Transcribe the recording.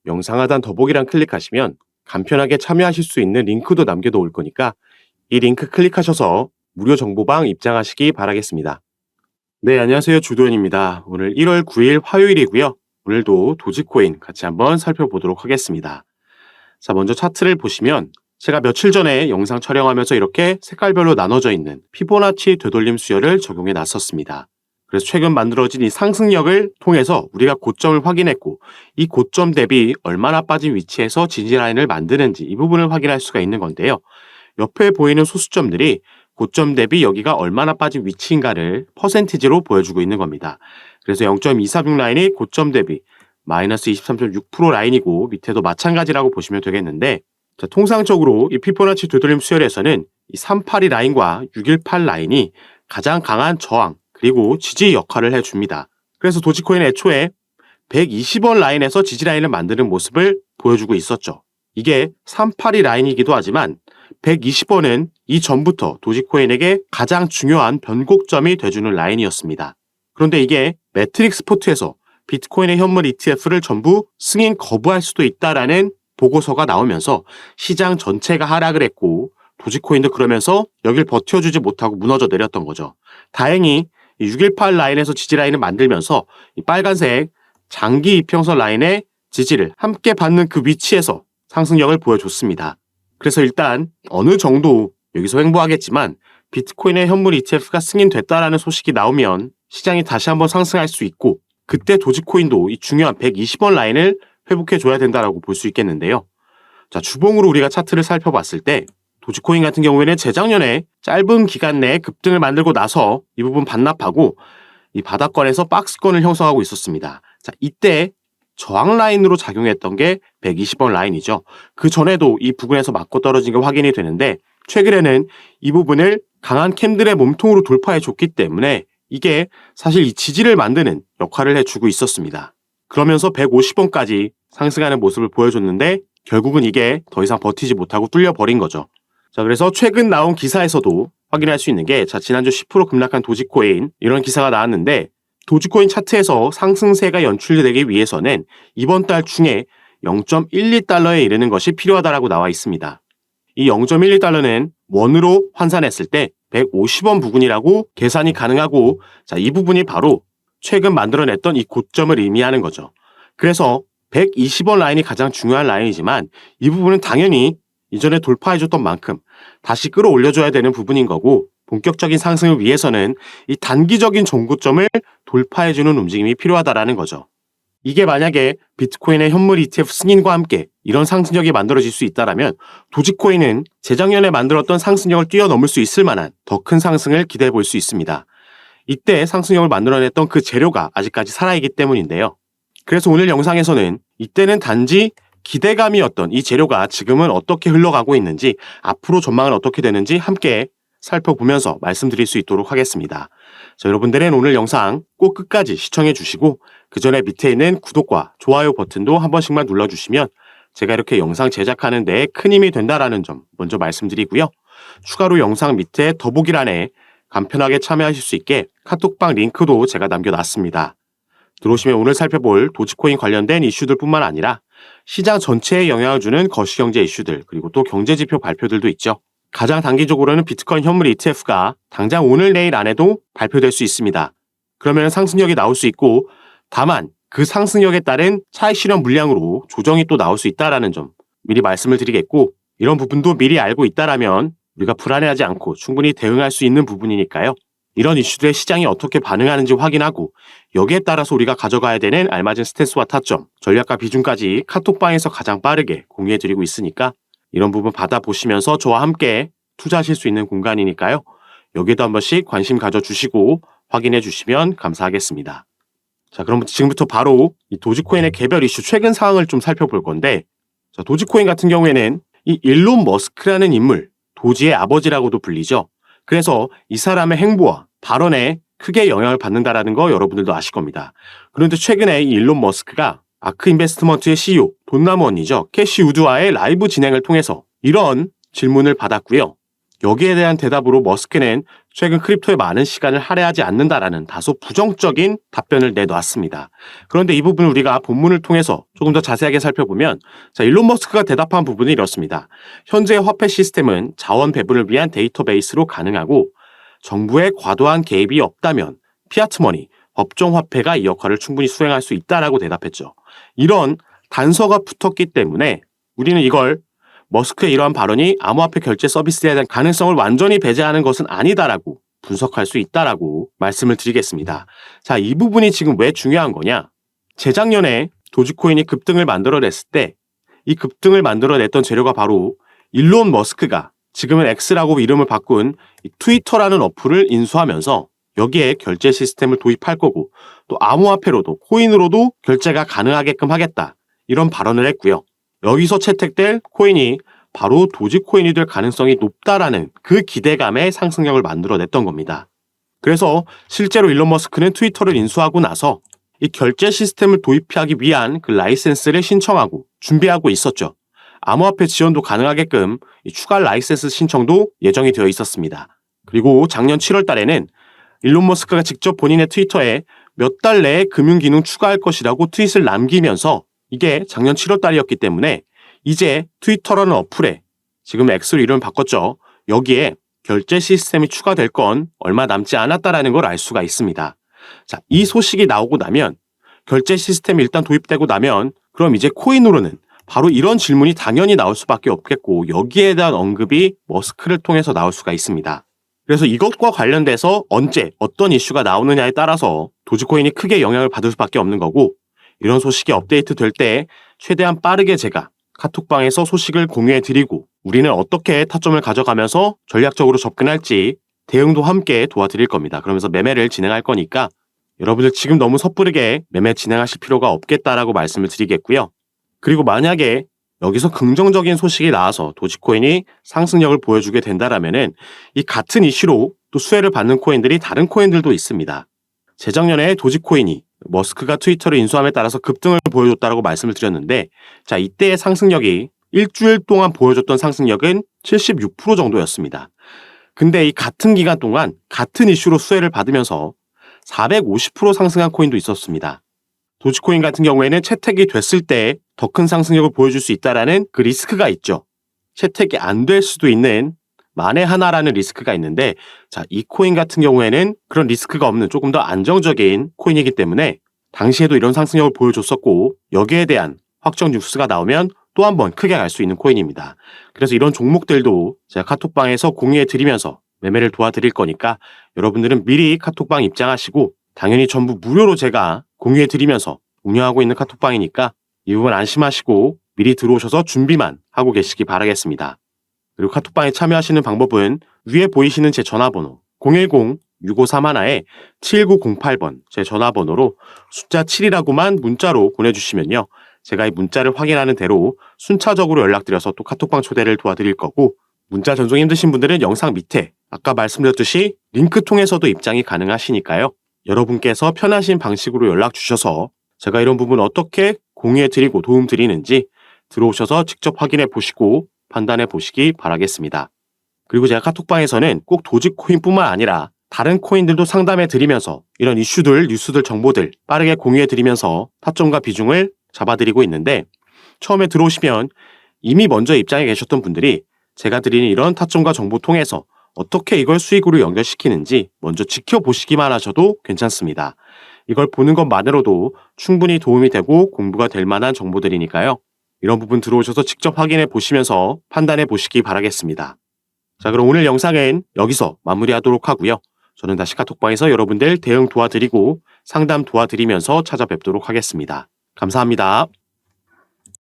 영상 하단 더보기란 클릭하시면 간편하게 참여하실 수 있는 링크도 남겨놓을 거니까 이 링크 클릭하셔서 무료 정보방 입장하시기 바라겠습니다. 네, 안녕하세요. 주도현입니다. 오늘 1월 9일 화요일이고요. 오늘도 도지코인 같이 한번 살펴보도록 하겠습니다. 자, 먼저 차트를 보시면 제가 며칠 전에 영상 촬영하면서 이렇게 색깔별로 나눠져 있는 피보나치 되돌림 수열을 적용해 놨었습니다. 그래서 최근 만들어진 이 상승력을 통해서 우리가 고점을 확인했고 이 고점 대비 얼마나 빠진 위치에서 지지 라인을 만드는지 이 부분을 확인할 수가 있는 건데요. 옆에 보이는 소수점들이 고점 대비 여기가 얼마나 빠진 위치인가를 퍼센티지로 보여주고 있는 겁니다. 그래서 0.246 라인이 고점 대비 마이너스 23.6% 라인이고 밑에도 마찬가지라고 보시면 되겠는데, 자, 통상적으로 이 피보나치 되돌림 수열에서는 이 382 라인과 618 라인이 가장 강한 저항 그리고 지지 역할을 해줍니다. 그래서 도지코인 애초에 120원 라인에서 지지 라인을 만드는 모습을 보여주고 있었죠. 이게 382 라인이기도 하지만 120원은 이전부터 도지코인에게 가장 중요한 변곡점이 돼주는 라인이었습니다. 그런데 이게 매트릭스 포트에서 비트코인의 현물 ETF를 전부 승인 거부할 수도 있다라는 보고서가 나오면서 시장 전체가 하락을 했고 도지코인도 그러면서 여길 버텨주지 못하고 무너져 내렸던 거죠. 다행히 618 라인에서 지지 라인을 만들면서 이 빨간색 장기 이평선 라인의 지지를 함께 받는 그 위치에서 상승력을 보여줬습니다. 그래서 일단 어느 정도 여기서 횡보하겠지만 비트코인의 현물 ETF가 승인됐다라는 소식이 나오면 시장이 다시 한번 상승할 수 있고 그때 도지코인도 이 중요한 120원 라인을 회복해줘야 된다라고 볼 수 있겠는데요. 자, 주봉으로 우리가 차트를 살펴봤을 때 도지코인 같은 경우에는 재작년에 짧은 기간 내에 급등을 만들고 나서 이 부분 반납하고 이 바닥권에서 박스권을 형성하고 있었습니다. 자, 이때 저항 라인으로 작용했던 게 120원 라인이죠. 그 전에도 이 부분에서 맞고 떨어진 게 확인이 되는데 최근에는 이 부분을 강한 캔들의 몸통으로 돌파해 줬기 때문에 이게 사실 이 지지를 만드는 역할을 해주고 있었습니다. 그러면서 150원까지 상승하는 모습을 보여줬는데 결국은 이게 더 이상 버티지 못하고 뚫려버린 거죠. 자, 그래서 최근 나온 기사에서도 확인할 수 있는 게, 자, 지난주 10% 급락한 도지코인 이런 기사가 나왔는데 도지코인 차트에서 상승세가 연출되기 위해서는 이번 달 중에 0.12달러에 이르는 것이 필요하다라고 나와 있습니다. 이 0.12달러는 원으로 환산했을 때 150원 부근이라고 계산이 가능하고, 자, 이 부분이 바로 최근 만들어냈던 이 고점을 의미하는 거죠. 그래서 120원 라인이 가장 중요한 라인이지만 이 부분은 당연히 이전에 돌파해줬던 만큼 다시 끌어올려줘야 되는 부분인 거고 본격적인 상승을 위해서는 이 단기적인 종고점을 돌파해주는 움직임이 필요하다라는 거죠. 이게 만약에 비트코인의 현물 ETF 승인과 함께 이런 상승력이 만들어질 수 있다면 도지코인은 재작년에 만들었던 상승력을 뛰어넘을 수 있을 만한 더 큰 상승을 기대해 볼 수 있습니다. 이때 상승력을 만들어냈던 그 재료가 아직까지 살아있기 때문인데요. 그래서 오늘 영상에서는 이때는 단지 기대감이었던 이 재료가 지금은 어떻게 흘러가고 있는지 앞으로 전망은 어떻게 되는지 함께 살펴보면서 말씀드릴 수 있도록 하겠습니다. 자, 여러분들은 오늘 영상 꼭 끝까지 시청해 주시고 그 전에 밑에 있는 구독과 좋아요 버튼도 한 번씩만 눌러주시면 제가 이렇게 영상 제작하는 데 큰 힘이 된다라는 점 먼저 말씀드리고요. 추가로 영상 밑에 더보기란에 간편하게 참여하실 수 있게 카톡방 링크도 제가 남겨놨습니다. 들어오시면 오늘 살펴볼 도지코인 관련된 이슈들 뿐만 아니라 시장 전체에 영향을 주는 거시경제 이슈들 그리고 또 경제지표 발표들도 있죠. 가장 단기적으로는 비트코인 현물 ETF가 당장 오늘 내일 안에도 발표될 수 있습니다. 그러면 상승력이 나올 수 있고 다만 그 상승력에 따른 차익 실현 물량으로 조정이 또 나올 수 있다는 점 미리 말씀을 드리겠고 이런 부분도 미리 알고 있다라면 우리가 불안해하지 않고 충분히 대응할 수 있는 부분이니까요. 이런 이슈들에 시장이 어떻게 반응하는지 확인하고 여기에 따라서 우리가 가져가야 되는 알맞은 스탠스와 타점, 전략과 비중까지 카톡방에서 가장 빠르게 공유해드리고 있으니까 이런 부분 받아보시면서 저와 함께 투자하실 수 있는 공간이니까요. 여기에도 한 번씩 관심 가져주시고 확인해 주시면 감사하겠습니다. 자, 그럼 지금부터 바로 이 도지코인의 개별 이슈 최근 상황을 좀 살펴볼 건데, 자, 도지코인 같은 경우에는 이 일론 머스크라는 인물, 도지의 아버지라고도 불리죠. 그래서 이 사람의 행보와 발언에 크게 영향을 받는다라는 거 여러분들도 아실 겁니다. 그런데 최근에 이 일론 머스크가 아크 인베스트먼트의 CEO 돈나먼이죠. 캐시 우드와의 라이브 진행을 통해서 이런 질문을 받았고요. 여기에 대한 대답으로 머스크는 최근 크립토에 많은 시간을 할애하지 않는다라는 다소 부정적인 답변을 내놨습니다. 그런데 이 부분을 우리가 본문을 통해서 조금 더 자세하게 살펴보면 일론 머스크가 대답한 부분이 이렇습니다. 현재의 화폐 시스템은 자원 배분을 위한 데이터베이스로 가능하고 정부의 과도한 개입이 없다면 피아트머니, 법정 화폐가 이 역할을 충분히 수행할 수 있다라고 대답했죠. 이런 단서가 붙었기 때문에 우리는 이걸 머스크의 이러한 발언이 암호화폐 결제 서비스에 대한 가능성을 완전히 배제하는 것은 아니다라고 분석할 수 있다라고 말씀을 드리겠습니다. 자, 이 부분이 지금 왜 중요한 거냐? 재작년에 도지코인이 급등을 만들어냈을 때 이 급등을 만들어냈던 재료가 바로 일론 머스크가 지금은 X라고 이름을 바꾼 트위터라는 어플을 인수하면서 여기에 결제 시스템을 도입할 거고 또 암호화폐로도 코인으로도 결제가 가능하게끔 하겠다. 이런 발언을 했고요. 여기서 채택될 코인이 바로 도지코인이 될 가능성이 높다라는 그 기대감의 상승력을 만들어냈던 겁니다. 그래서 실제로 일론 머스크는 트위터를 인수하고 나서 이 결제 시스템을 도입하기 위한 그 라이센스를 신청하고 준비하고 있었죠. 암호화폐 지원도 가능하게끔 추가 라이센스 신청도 예정이 되어 있었습니다. 그리고 작년 7월 달에는 일론 머스크가 직접 본인의 트위터에 몇 달 내에 금융기능 추가할 것이라고 트윗을 남기면서 이게 작년 7월 달이었기 때문에 이제 트위터라는 어플에 지금 X로 이름을 바꿨죠. 여기에 결제 시스템이 추가될 건 얼마 남지 않았다라는 걸 알 수가 있습니다. 자, 이 소식이 나오고 나면 결제 시스템이 일단 도입되고 나면 그럼 이제 코인으로는 바로 이런 질문이 당연히 나올 수밖에 없겠고 여기에 대한 언급이 머스크를 통해서 나올 수가 있습니다. 그래서 이것과 관련돼서 언제 어떤 이슈가 나오느냐에 따라서 도지코인이 크게 영향을 받을 수밖에 없는 거고 이런 소식이 업데이트 될 때 최대한 빠르게 제가 카톡방에서 소식을 공유해 드리고 우리는 어떻게 타점을 가져가면서 전략적으로 접근할지 대응도 함께 도와드릴 겁니다. 그러면서 매매를 진행할 거니까 여러분들 지금 너무 섣부르게 매매 진행하실 필요가 없겠다라고 말씀을 드리겠고요. 그리고 만약에 여기서 긍정적인 소식이 나와서 도지코인이 상승력을 보여주게 된다라면은 이 같은 이슈로 또 수혜를 받는 코인들이 다른 코인들도 있습니다. 재작년에 도지코인이 머스크가 트위터를 인수함에 따라서 급등을 보여줬다라고 말씀을 드렸는데 자, 이때의 상승력이 일주일 동안 보여줬던 상승력은 76% 정도였습니다. 근데 이 같은 기간 동안 같은 이슈로 수혜를 받으면서 450% 상승한 코인도 있었습니다. 도지코인 같은 경우에는 채택이 됐을 때 더 큰 상승력을 보여줄 수 있다라는 그 리스크가 있죠. 채택이 안 될 수도 있는 만에 하나라는 리스크가 있는데 자, 이 코인 같은 경우에는 그런 리스크가 없는 조금 더 안정적인 코인이기 때문에 당시에도 이런 상승력을 보여줬었고 여기에 대한 확정 뉴스가 나오면 또 한 번 크게 갈 수 있는 코인입니다. 그래서 이런 종목들도 제가 카톡방에서 공유해 드리면서 매매를 도와드릴 거니까 여러분들은 미리 카톡방 입장하시고 당연히 전부 무료로 제가 공유해 드리면서 운영하고 있는 카톡방이니까 이 부분 안심하시고 미리 들어오셔서 준비만 하고 계시기 바라겠습니다. 그리고 카톡방에 참여하시는 방법은 위에 보이시는 제 전화번호 010-6531-7908번 제 전화번호로 숫자 7이라고만 문자로 보내주시면요. 제가 이 문자를 확인하는 대로 순차적으로 연락드려서 또 카톡방 초대를 도와드릴 거고 문자 전송 힘드신 분들은 영상 밑에 아까 말씀드렸듯이 링크 통해서도 입장이 가능하시니까요. 여러분께서 편하신 방식으로 연락 주셔서 제가 이런 부분 어떻게 공유해드리고 도움드리는지 들어오셔서 직접 확인해 보시고 판단해 보시기 바라겠습니다. 그리고 제가 카톡방에서는 꼭 도지코인뿐만 아니라 다른 코인들도 상담해 드리면서 이런 이슈들, 뉴스들, 정보들 빠르게 공유해 드리면서 타점과 비중을 잡아드리고 있는데 처음에 들어오시면 이미 먼저 입장에 계셨던 분들이 제가 드리는 이런 타점과 정보 통해서 어떻게 이걸 수익으로 연결시키는지 먼저 지켜보시기만 하셔도 괜찮습니다. 이걸 보는 것만으로도 충분히 도움이 되고 공부가 될 만한 정보들이니까요. 이런 부분 들어오셔서 직접 확인해 보시면서 판단해 보시기 바라겠습니다. 자, 그럼 오늘 영상은 여기서 마무리하도록 하고요. 저는 다시 카톡방에서 여러분들 대응 도와드리고 상담 도와드리면서 찾아뵙도록 하겠습니다. 감사합니다.